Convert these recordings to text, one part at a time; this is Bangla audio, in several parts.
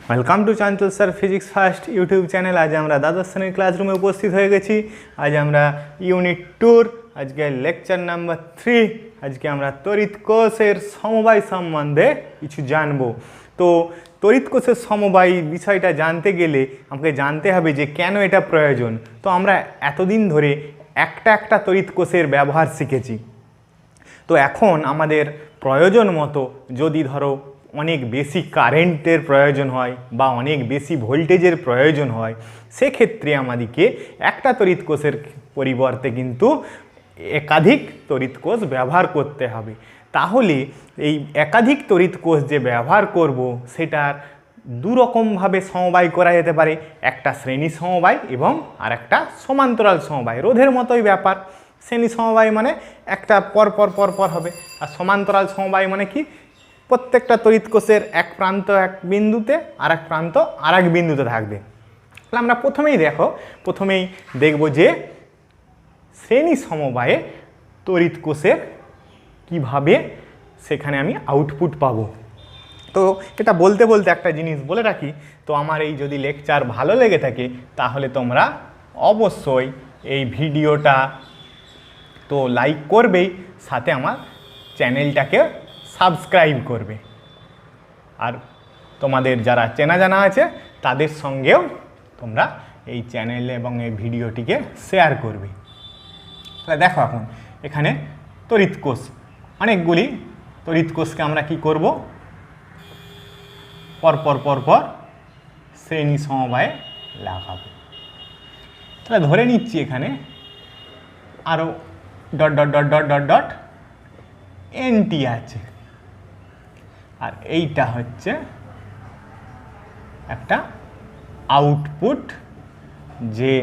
Welcome to চাঞ্চল sir physics first YouTube channel. আজ আমরা দ্বাদশ শ্রেণীর ক্লাসরুমে উপস্থিত হয়ে গেছি। আজ আমরা ইউনিট 2 আজকে লেকচার নাম্বার 3 আজকে আমরা তড়িৎ কোষের সমবায় সম্বন্ধে কিছু জানবো। তো তড়িৎ কোষের সমবায় বিষয়টা জানতে গেলে আমাকে জানতে হবে যে কেন এটা প্রয়োজন। তো আমরা এতদিন ধরে একটা তড়িৎ কোষের ব্যবহার শিখেছি। তো এখন আমাদের প্রয়োজন মতো যদি ধরো অনেক বেশি কারেন্টের প্রয়োজন হয় বা অনেক বেশি ভোল্টেজের প্রয়োজন হয়, সেক্ষেত্রে আমাদেরকে একটা তড়িৎ কোষের পরিবর্তে কিন্তু একাধিক তড়িৎ কোষ ব্যবহার করতে হবে। তাহলে এই একাধিক তড়িৎ কোষ যে ব্যবহার করব সেটার দুরকমভাবে সমবায় করা যেতে পারে, একটা শ্রেণী সমবায় এবং আর একটা সমান্তরাল সমবায়। রোধের মতোই ব্যাপার। শ্রেণী সমবায় মানে একটা পর হবে, আর সমান্তরাল সমবায় মানে কি প্রত্যেকটা তড়িৎ কোষের এক প্রান্ত এক বিন্দুতে আর এক প্রান্ত আর এক বিন্দুতে থাকবে। তাহলে আমরা প্রথমেই দেখব যে শ্রেণী সমবায়ে তড়িৎ কোষের কিভাবে সেখানে আমি আউটপুট পাবো। তো এটা বলতে একটা জিনিস বলে রাখি, তো আমার এই যদি লেকচার ভালো লেগে থাকে তাহলে তোমরা অবশ্যই এই ভিডিওটা তো লাইক করবেই, সাথে আমার চ্যানেলটাকে সাবস্ক্রাইব করবে, আর তোমাদের যারা চেনা জানা আছে তাদের সঙ্গেও তোমরা এই চ্যানেল এবং এই ভিডিওটিকে শেয়ার করবে। তাহলে দেখো এখন এখানে তড়িৎ কোষ, অনেকগুলি তড়িৎ কোষকে আমরা কি করব, পরপর শ্রেণী সমবায়ে লাগাবো। তাহলে ধরে নিচ্ছি এখানে আরও ডট এনটি আছে, আর এইটা হচ্ছে একটা আউটপুট যে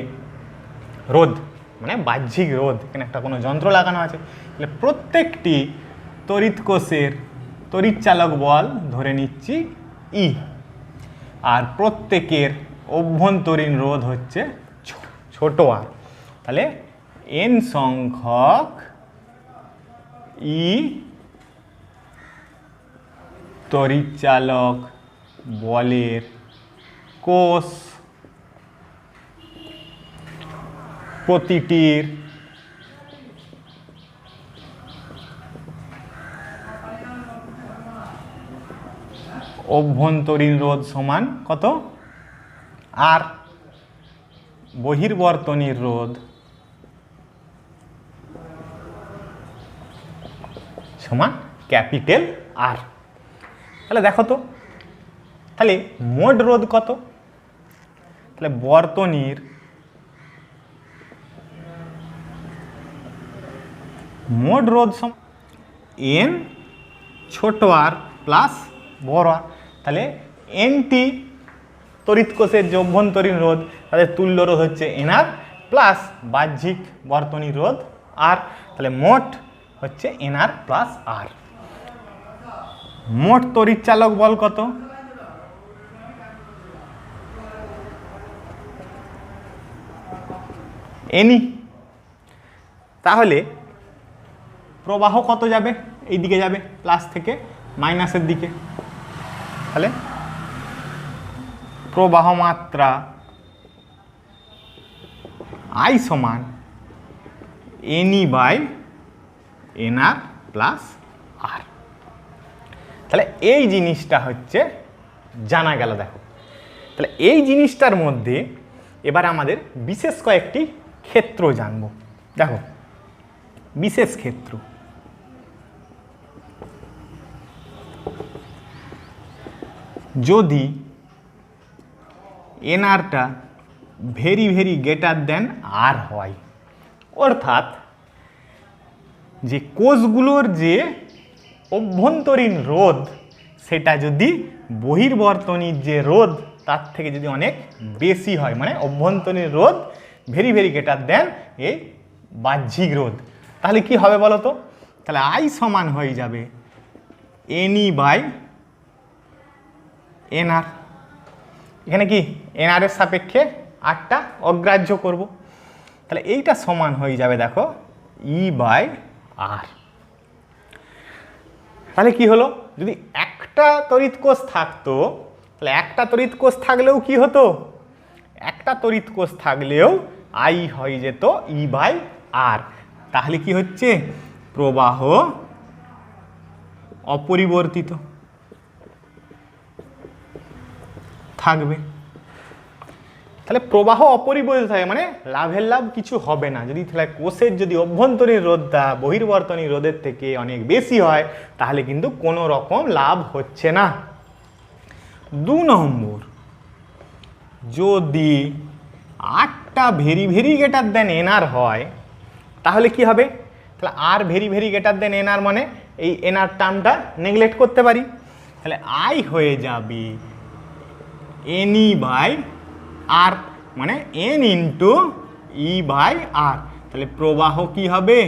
রোধ, মানে বাহ্যিক রোধ। এখানে একটা কোনো যন্ত্র লাগানো আছে। তাহলে প্রত্যেকটি তড়িৎ কোষের তড়িৎ চালক বল ধরে নিচ্ছি ই, আর প্রত্যেকের অভ্যন্তরীণ রোধ হচ্ছে ছোট আর। তাহলে এন সংখ্যক ই তড়িৎচালক বলের কোষ, প্রতিটির অভ্যন্তরীণ রোধ সমান কত, আর বহির্বর্তনীর রোধ সমান ক্যাপিটাল আর। তাহলে দেখো তো, তাহলে মোট রোধ কত? তাহলে বর্তনীর মোট রোধ সমান এন ছোট আর প্লাস বড় আর। তাহলে এনটি তড়িৎ কোষের যে অভ্যন্তরীণ রোধ, তাদের তুল্য রোধ হচ্ছে এনআর প্লাস বাহ্যিক বর্তনীর রোধ আর। তাহলে মোট হচ্ছে এনআর প্লাস আর। মোট তড়িৎ চালক বল কত? এনি। তাহলে প্রবাহ কত যাবে? এই দিকে যাবে, প্লাস থেকে মাইনাসের দিকে। তাহলে প্রবাহ মাত্রা আই সমান এনই বাই এনআর প্লাস আর। তাহলে এই জিনিসটা হচ্ছে জানা গেল। দেখো, তাহলে এই জিনিসটার মধ্যে এবার আমাদের বিশেষ কয়েকটি ক্ষেত্র জানব। দেখো, বিশেষ ক্ষেত্র, যদি এনআরটা ভেরি গ্রেটার দেন আর হয়, অর্থাৎ যে কোষগুলোর যে অভ্যন্তরীণ রোধ সেটা যদি বহির্বর্তনীর যে রোধ তার থেকে যদি অনেক বেশি হয়, মানে অভ্যন্তরীণ রোধ ভেরি গ্রেটার দেন এই বাহ্যিক রোধ, তাহলে কি হবে বলো তো? তাহলে আই সমান হয়ে যাবে এনই বাই এনআর। এখানে কি এনআর এর সাপেক্ষে আরটা অগ্রাহ্য করব। তাহলে এইটা সমান হয়ে যাবে, দেখো, ই বাই আর। তাহলে কি হলো, যদি একটা তড়িৎ কোষ থাকতো তাহলে একটা তড়িৎ কোষ থাকলেও কি হতো, একটা তড়িৎ কোষ থাকলেও আই হয়ে যেত E/R। তাহলে কি হচ্ছে, প্রবাহ অপরিবর্তিত থাকবে। তাহলে প্রবাহ অপরিবর্তিত থাকে মানে লাভের লাভ কিছু হবে না। যদি তাহলে কোষের যদি অভ্যন্তরীণ রোধটা বহির্বর্তনীয় রোধের থেকে অনেক বেশি হয় তাহলে কিন্তু কোনো রকম লাভ হচ্ছে না। 2 নম্বর, যদি 8টা very very greater than NR হয় তাহলে কি হবে, তাহলে আর very very greater than NR মানে এই এনআর টার্মটা নেগলেক্ট করতে পারি। তাহলে আই হয়ে যাবে NE/R মানে N ইন্টু E/R। তাহলে প্রবাহ কি হবে,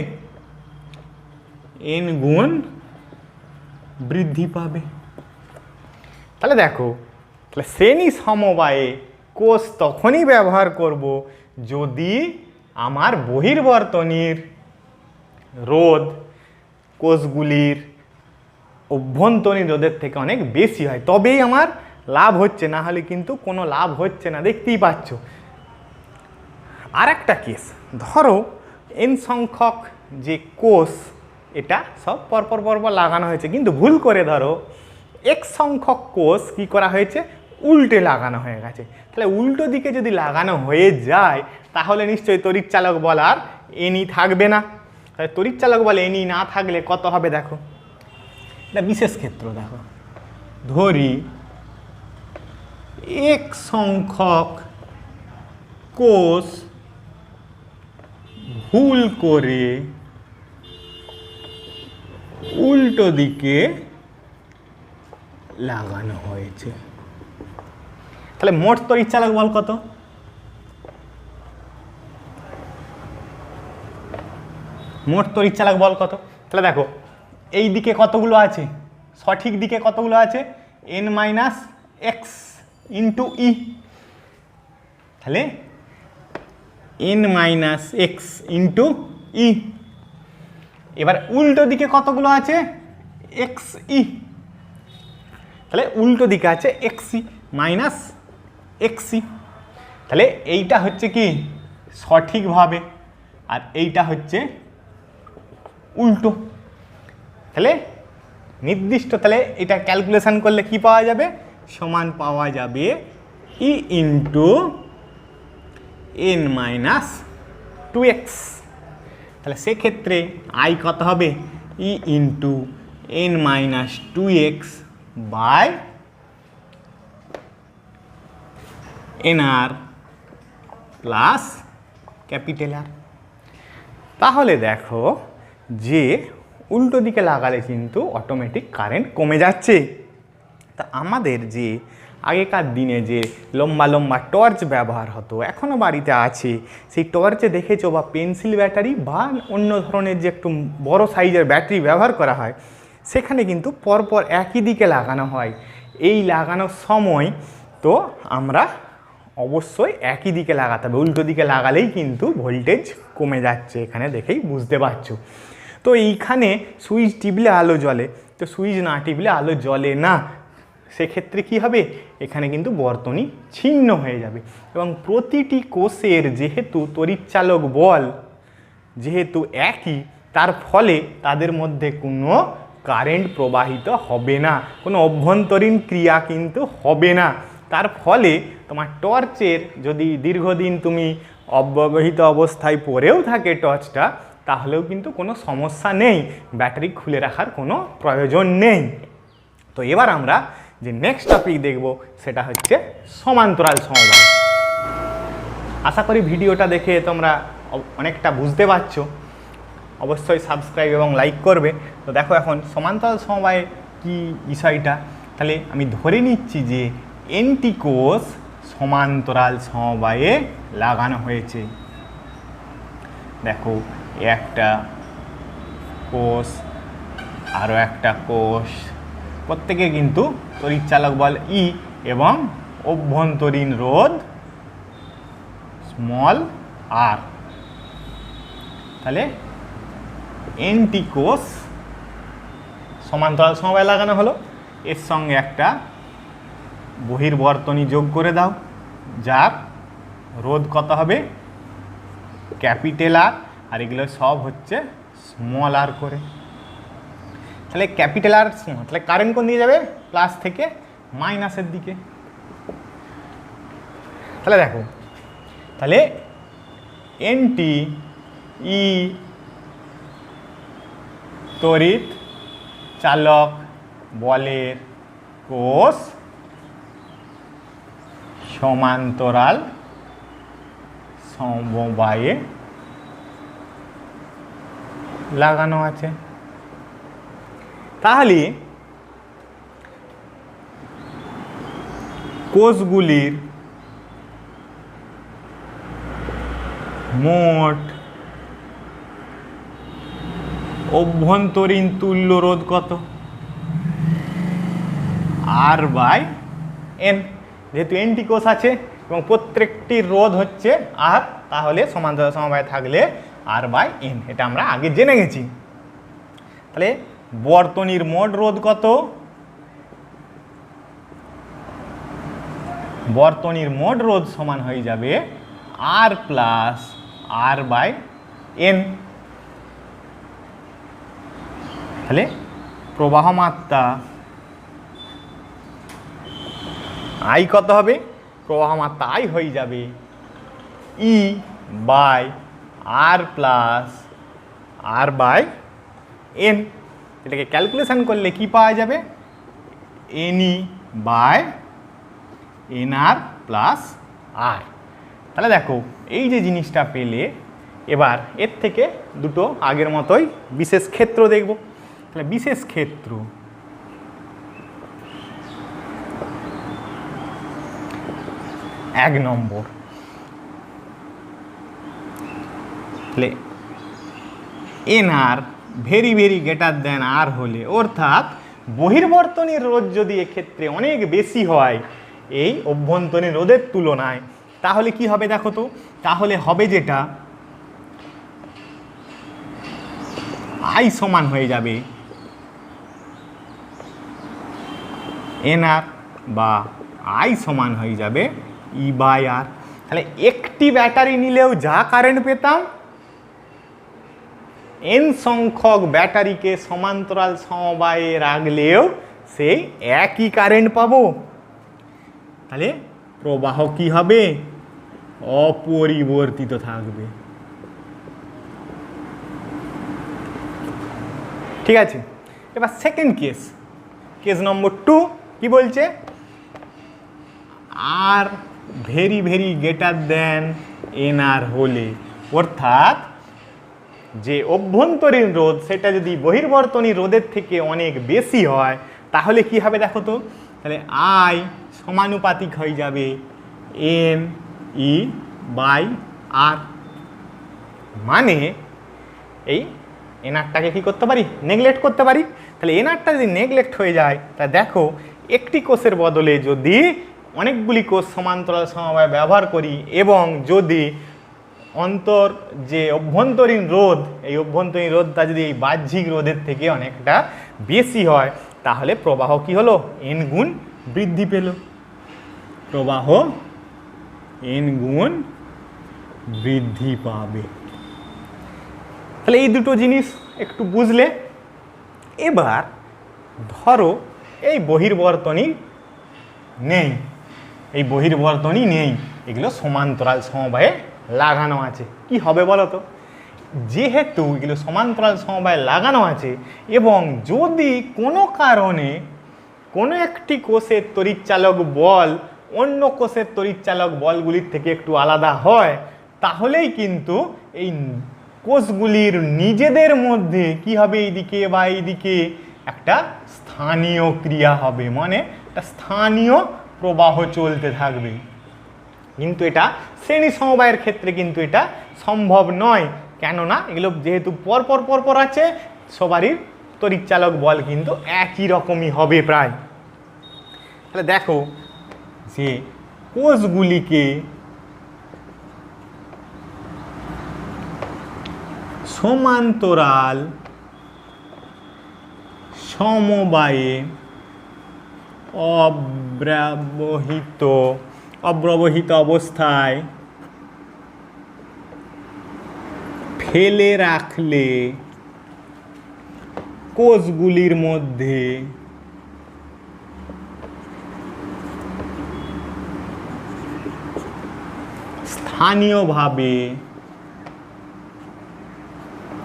N গুণ বৃদ্ধি পাবে। তাহলে দেখো, তাহলে শ্রেণী সমবায়ে কোষ তখনই ব্যবহার করব যদি আমার বহির্বর্তনীর রোধ কোষগুলির অভ্যন্তরীণ রোধের থেকে অনেক বেশি হয়, তবেই আমার লাভ হচ্ছে, না হলে কিন্তু কোনো লাভ হচ্ছে না, দেখতেই পাচ্ছ। আর একটা কেস, ধরো N সংখ্যক যে কোষ, এটা সব পরপর পরপর লাগানো হয়েছে, কিন্তু ভুল করে ধরো X সংখ্যক কোষ কি করা হয়েছে, উল্টে লাগানো হয়ে গেছে। তাহলে উল্টো দিকে যদি লাগানো হয়ে যায় তাহলে নিশ্চয়ই তড়িৎচালক বল আর NE থাকবে না। তাহলে তড়িৎচালক বল NE না থাকলে কত হবে দেখো, এটা বিশেষ ক্ষেত্র। দেখো ধরি X সংখ্যক কোষ ভুল করে উল্টো দিকে লাগানো হয়েছে, তাহলে মোট তড়িৎচালক বল কত, মোট তড়িৎচালক বল কত। তাহলে দেখো এই দিকে কতগুলো আছে, সঠিক দিকে কতগুলো আছে, N-X ইন্টু E। তাহলে N-X ইন্টু E। এবার উল্টো দিকে কতগুলো আছে, XE। তাহলে উল্টো দিকে আছে XE মাইনাস XE। তাহলে এইটা হচ্ছে কি সঠিকভাবে, আর এইটা হচ্ছে উল্টো। তাহলে নির্দিষ্ট, তাহলে এটা ক্যালকুলেশন করলে কি পাওয়া যাবে, সমান পাওয়া যাবে E ইন্টু N-2X। তাহলে সেক্ষেত্রে আই কত হবে, E into N-2X by NR plus capital R। তাহলে দেখো যে উল্টো দিকে লাগালে কিন্তু অটোমেটিক কারেন্ট কমে যাচ্ছে। তা আমাদের যে আগেকার দিনে যে লম্বা লম্বা টর্চ ব্যবহার হতো, এখনও বাড়িতে আছে, সেই টর্চে দেখেছো বা পেন্সিল ব্যাটারি বা অন্য ধরনের যে একটু বড় সাইজের ব্যাটারি ব্যবহার করা হয়, সেখানে কিন্তু পরপর একই দিকে লাগানো হয়। এই লাগানোর সময় তো আমরা অবশ্যই একই দিকে লাগাতে হবে, উল্টো দিকে লাগালেই কিন্তু ভোল্টেজ কমে যাচ্ছে, এখানে দেখেই বুঝতে পারছো। তো এইখানে সুইচ টিপলে আলো জ্বলে, তো সুইচ না টিপলে আলো জ্বলে না। সেক্ষেত্রে কি হবে, এখানে কিন্তু বর্তনী ছিন্ন হয়ে যাবে এবং প্রতিটি কোষের যেহেতু তড়িৎচালক বল যেহেতু একই, তার ফলে তাদের মধ্যে কোনো কারেন্ট প্রবাহিত হবে না, কোনো অভ্যন্তরীণ ক্রিয়া কিন্তু হবে না। তার ফলে তোমার টর্চের যদি দীর্ঘদিন তুমি অব্যবহৃত অবস্থায় পড়েও থাকে টর্চটা, তাহলেও কিন্তু কোনো সমস্যা নেই, ব্যাটারি খুলে রাখার কোনো প্রয়োজন নেই। তো এবার আমরা যে নেক্সট টপিক দেখব সেটা হচ্ছে সমান্তরাল সমবায়। আশা করি ভিডিওটা দেখে তোমরা অনেকটা বুঝতে পারছো, অবশ্যই সাবস্ক্রাইব এবং লাইক করবে। তো দেখো এখন সমান্তরাল সমবায় কি বিষয়টা, তাহলে আমি ধরে নিচ্ছি যে এনটি কোষ সমান্তরাল সমবায়ে লাগানো হয়েছে। দেখো একটা কোষ আরও একটা কোষ, প্রত্যেকে কিন্তু তড়িৎচালক বল ই এবং অভ্যন্তরীণ রোধ স্মল আর। তাহলে এনটি কোষ সমান্তরাল সমবায়ে লাগানো হলো, এর সঙ্গে একটা বহির্বর্তনী যোগ করে দাও, যার রোধ কত হবে ক্যাপিটাল আর, আর এগুলো সব হচ্ছে স্মল আর করে। তাহলে ক্যাপিটাল আর স্মল, তাহলে কারেন্ট কোন দিকে যাবে প্লাস থেকে মাইনাসের দিকে। তাহলে দেখো, তাহলে এনটি ই তড়িৎ চালক বলের কোষ সমান্তরাল সমবায়ে লাগানো আছে। তাহলে কোষগুলির মোট অভ্যন্তরীণ তুল্য রোধ কত? আর বাই এন। যেহেতু এনটি কোষ আছে এবং প্রত্যেকটির রোধ হচ্ছে আর, তাহলে সমান্তরাল সমবায়ে থাকলে আর বাই এন, এটা আমরা আগে জেনে গেছি। তাহলে বর্তনীর মোট রোধ কত? বর্তনীর মোট রোধ সমান হয়ে যাবে আর প্লাস আর বাই এন। তাহলে প্রবাহ মাত্রা আই কত হবে? প্রবাহ মাত্রা আই হয়ে যাবে E by R plus R by N. এটাকে ক্যালকুলেশন করলে কি পাওয়া যাবে? NE by N R plus R. তাহলে দেখো, এই যে জিনিসটা পেলে, এবার এর থেকে দুটো আগের মতোই বিশেষ ক্ষেত্র দেখব। তাহলে বিশেষ ক্ষেত্র, এক নম্বর, তাহলে N R very very greater than R হলে, অর্থাৎ বহির্বর্তনীর রোধ যদি এক্ষেত্রে অনেক বেশি হয় এই অভ্যন্তরীণ রোধের তুলনায়, তাহলে কি হবে দেখো তো? তাহলে হবে যেটা আই সমান হয়ে যাবে এন আর, বা আই সমান হয়ে যাবে ই বাই আর। তাহলে একটি ব্যাটারি নিলেও যা কারেন্ট পেতাম, এন সংখ্যক ব্যাটারিকে সমান্তরাল সমবায়ে রাখলেও সেই একই কারেন্ট পাবো। তাহলে প্রবাহ কি হবে? অপরিবর্তিত থাকবে। ঠিক আছে, এবার সেকেন্ড কেস, কেস নম্বর 2 কি বলছে? R very very greater than N R হলে, অর্থাৎ যে অভ্যন্তরীণ রোধ সেটা যদি বহির্বর্তনী রোধের থেকে অনেক বেশি হয়, তাহলে কি হবে দেখো তো? তাহলে আই সমানুপাতিক হয়ে যাবে এন ই বাই আর। মানে এই এনআরটাকে কি করতে পারি? নেগলেক্ট করতে পারি। তাহলে এনআরটা যদি নেগলেক্ট হয়ে যায়, তা দেখো একটি কোষের বদলে যদি অনেকগুলি কোষ সমান্তরাল সমবায় ব্যবহার করি, এবং যদি অন্তর যে অভ্যন্তরীণ রোধ, এই অভ্যন্তরীণ রোধটা যদি এই বাহ্যিক রোধের থেকে অনেকটা বেশি হয়, তাহলে প্রবাহ কি হলো? এন গুণ বৃদ্ধি পেল। প্রবাহ এন গুণ বৃদ্ধি পাবে। তাহলে এই দুটো জিনিস একটু বুঝলে। এবার ধরো এই বহির্বর্তনী নেই, এই বহির্বর্তনী নেই, এগুলো সমান্তরাল সমবায়ে লাগানো আছে, কি হবে বলো তো? যেহেতু এগুলো সমান্তরাল সমবায়ে লাগানো আছে, এবং যদি কোনো কারণে কোনো একটি কোষের তড়িৎচালক বল অন্য কোষের তড়িৎচালক বলগুলির থেকে একটু আলাদা হয়, তাহলেই কিন্তু এই কোষগুলির নিজেদের মধ্যে কি হবে? এইদিকে বা এইদিকে একটা স্থানীয় ক্রিয়া হবে, মানে একটা স্থানীয় প্রবাহ চলতে থাকবে। কিন্তু এটা শ্রেণী সমবায়ের ক্ষেত্রে কিন্তু এটা সম্ভব নয়, কেননা এগুলো যেহেতু পরপর পরপর আছে, সবারই তড়িৎচালক বল কিন্তু একই রকমই হবে প্রায়। তাহলে দেখো যে কোষগুলিকে সমান্তরাল সমবায়ে অব্যবহিত অবস্থায় ফেলে রাখলে কোষগুলির মধ্যে স্থানীয়ভাবে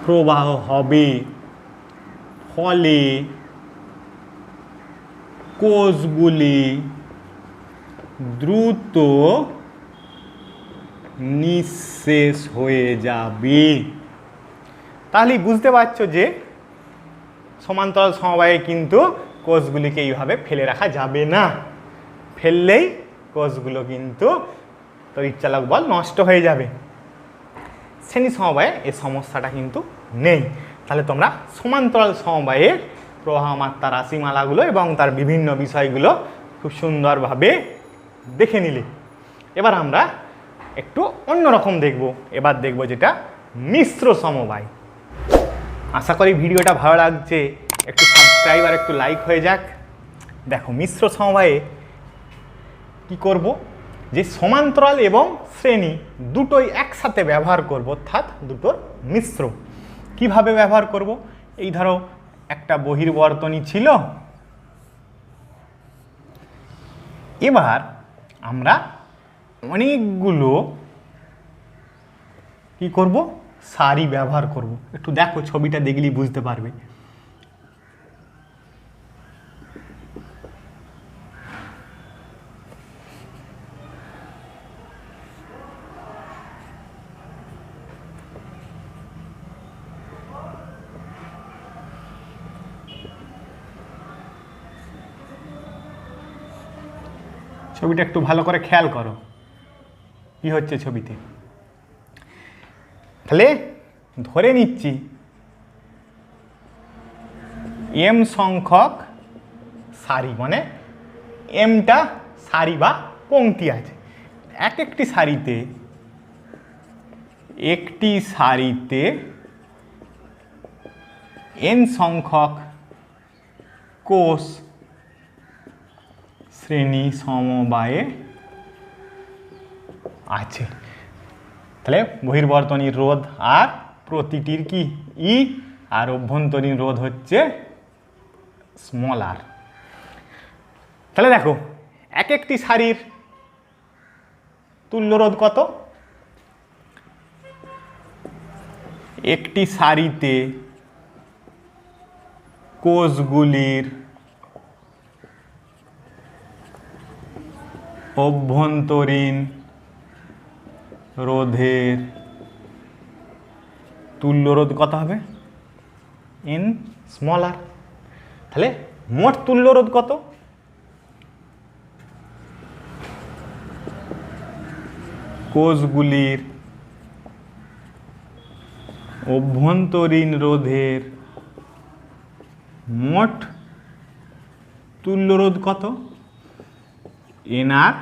প্রবাহ হবে, ফলে কোষগুলি দ্রুত নিঃশেষ হয়ে যাবে। তাহলে বুঝতে পারছো যে সমান্তরাল সমবায়ে কিন্তু কোষগুলিকে এইভাবে ফেলে রাখা যাবে না, ফেললেই কোষগুলো কিন্তু তড়িৎচালক বল নষ্ট হয়ে যাবে। শ্রেণী সমবায়ে এই সমস্যাটা কিন্তু নেই। তাহলে তোমরা সমান্তরাল সমবায়ের প্রবাহ মাত্রা রাশিমালাগুলো এবং তার বিভিন্ন বিষয়গুলো খুব সুন্দরভাবে দেখে নিলে। এবার আমরা একটু অন্যরকম দেখব। এবার দেখব যেটা মিশ্র সমবায়। আশা করি ভিডিওটা ভালো লাগছে, একটু সাবস্ক্রাইব আর একটু লাইক হয়ে যাক। দেখো মিশ্র সমবায়ে কি করব, যে সমান্তরাল এবং শ্রেণী দুটোই একসাথে ব্যবহার করব, অর্থাৎ দুটোর মিশ্র। কিভাবে ব্যবহার করব? এই ধরো একটা বহির্বর্তনী ছিল, এবার আমরা অনেকগুলো কি করব, সারি ব্যবহার করব। একটু দেখো, ছবিটা দেখলেই বুঝতে পারবে। ছবিটা একটু ভালো করে খেয়াল করো কি হচ্ছে ছবিতে। তাহলে ধরে নিচ্ছি এম সংখ্যক সারি, মানে এমটা সারি বা পংক্তি আছে। একটি সারিতে এন সংখ্যক কোষ শ্রেণী সমবায়ে আছে। তাহলে বহির্বর্তনীর রোধ আর প্রতিটির কি ই, আর অভ্যন্তরীণ রোধ হচ্ছে স্মল আর। তাহলে দেখো একটি সারির তুল্য রোধ কত? একটি সারিতে কোষগুলির অভ্যন্তরীণ রোধের তুল্য রোধ কত হবে? এন স্মল আর। তাহলে মোট তুল্য রোধ কত? কোষগুলির অভ্যন্তরীণ রোধের মোট তুল্য রোধ কত? N R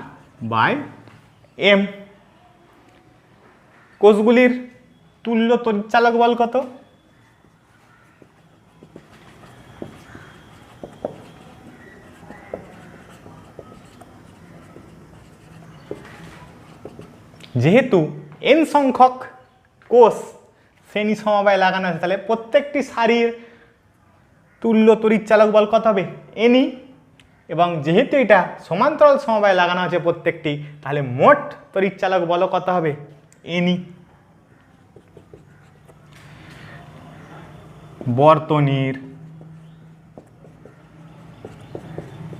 by M. কোষগুলির তুল্য তড়িৎচালক বল কত? যেহেতু এন সংখ্যক কোষ শ্রেণী সমবায় লাগানো আছে, তাহলে প্রত্যেকটি সারির তুল্য তড়িৎচালক বল কত হবে? এনই। এবং যেহেতু এটা সমান্তরাল সমবায় লাগানো আছে প্রত্যেকটি, তাহলে মোট তড়িৎচালক বল কত হবে? এনই। বর্তনীর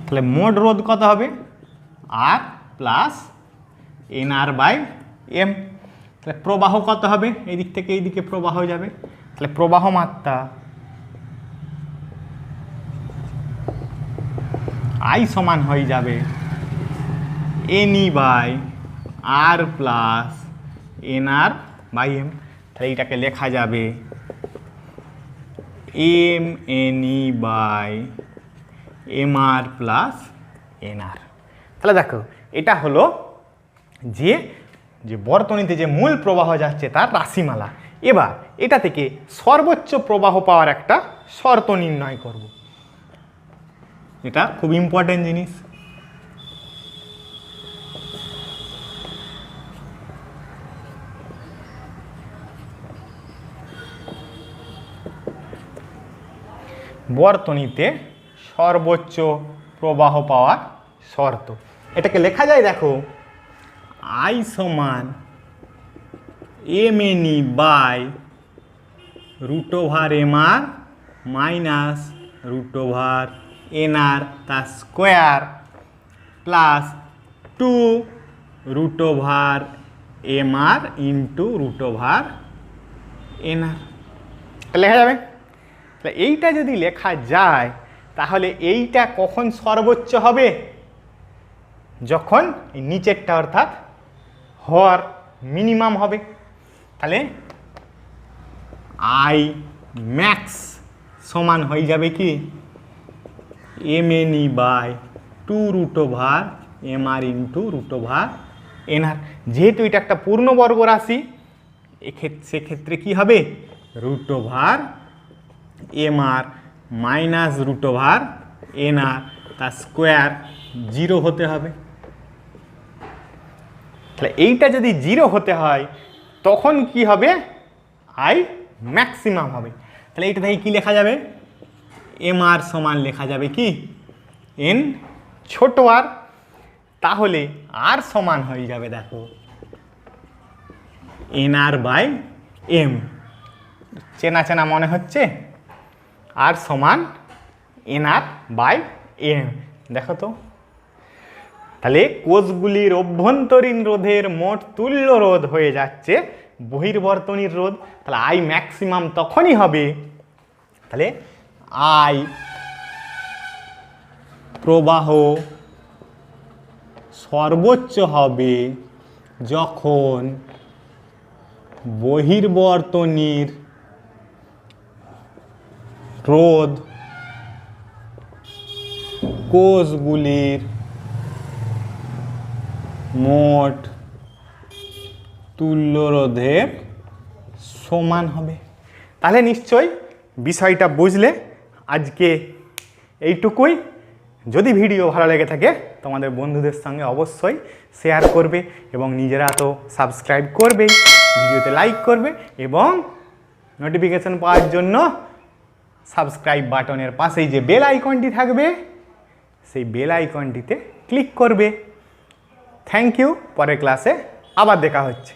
তাহলে মোট রোধ কত হবে? R plus N R by M. তাহলে প্রবাহ কত হবে? এই দিক থেকে এই দিকে প্রবাহ যাবে, তাহলে প্রবাহ মাত্রা আই সমান হয়ে যাবে NE by R plus N R by M. তাহলে এইটাকে লেখা যাবে M NE by M R plus N R. তাহলে দেখো এটা হলো যে বর্তনীতে যে মূল প্রবাহ যাচ্ছে তার রাশিমালা। এবার এটা থেকে সর্বোচ্চ প্রবাহ পাওয়ার একটা শর্ত নির্ণয় করব। এটা খুব ইম্পর্টেন্ট জিনিস। বর্তনীতে সর্বোচ্চ প্রবাহ পাওয়ার শর্ত। এটাকে লেখা যায়, দেখো, I সমান mne by √mr minus √nr তার square plus 2√mr into √nr লেখা যাবে। তাহলে এইটা যদি লেখা যায় তাহলে এইটা কখন সর্বোচ্চ হবে? যখন এই নিচেরটা অর্থাৎ হর মিনিমাম হবে। তাহলে আই ম্যাক্স সমান হয়ে যাবে কি mne by 2√mr into √nr। যেহেতু এটা একটা পূর্ণবর্গ রাশি, সেক্ষেত্রে কি হবে √mr মাইনাস √nr তার স্কোয়ার 0 হতে হবে। তাহলে এইটা যদি 0 হতে হয় তখন কি হবে? আই ম্যাক্সিমাম হবে। তাহলে এইটা থেকে কি লেখা যাবে? mr সমান লেখা যাবে কি n ছোট আর। তাহলে আর সমান হয়ে যাবে, দেখো, nr বাই m। চেনা চেনা মনে হচ্ছে? আর সমান nr বাই m। দেখো তো, তাহলে কোষগুলির অভ্যন্তরীণ রোধের মোট তুল্য রোধ হয়ে যাচ্ছে বহির্বর্তনীর রোধ। তাহলে আই ম্যাক্সিমাম তখনই হবে, তাহলে আই প্রবাহ সর্বোচ্চ হবে যখন বহির্বর্তনীর রোধ কোষগুলির মোট তুল্য রোধের সমান হবে। তাহলে নিশ্চয়ই বিষয়টা বুঝলে। আজকে এইটুকুই। যদি ভিডিও ভালো লেগে থাকে তোমাদের বন্ধুদের সঙ্গে অবশ্যই শেয়ার করবে এবং নিজেরা তো সাবস্ক্রাইব করবেই, ভিডিওতে লাইক করবে এবং নোটিফিকেশন পাওয়ার জন্য সাবস্ক্রাইব বাটনের পাশেই যে বেল আইকনটি থাকবে সেই বেল আইকনটিতে ক্লিক করবে। Thank you. পরের ক্লাসে আবার দেখা হচ্ছে।